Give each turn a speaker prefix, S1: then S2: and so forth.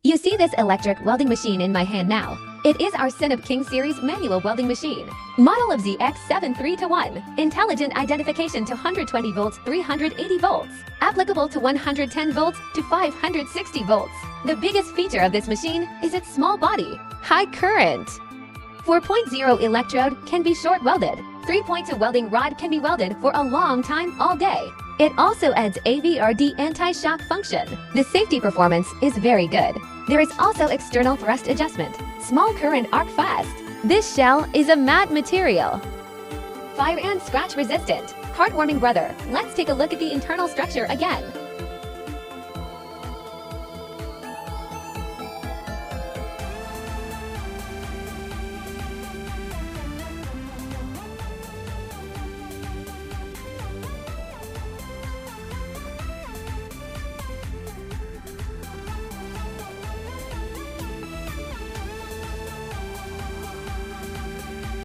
S1: You see this electric welding machine in my hand now. It is our Sinebe King series manual welding machine. Model of ZX7-321. Intelligent identification to 120 volts, 380 volts. Applicable to 110 volts to 560 volts. The biggest feature of this machine is its small body. High current. 4.0 electrode can be short welded. 3.2 welding rod can be welded for a long time all day. It also adds AVRD anti-shock function. The safety performance is very good. There is also external thrust adjustment. Small current arc fast. This shell is a matte material. Fire and scratch resistant. Heartwarming brother, let's take a look at the internal structure again.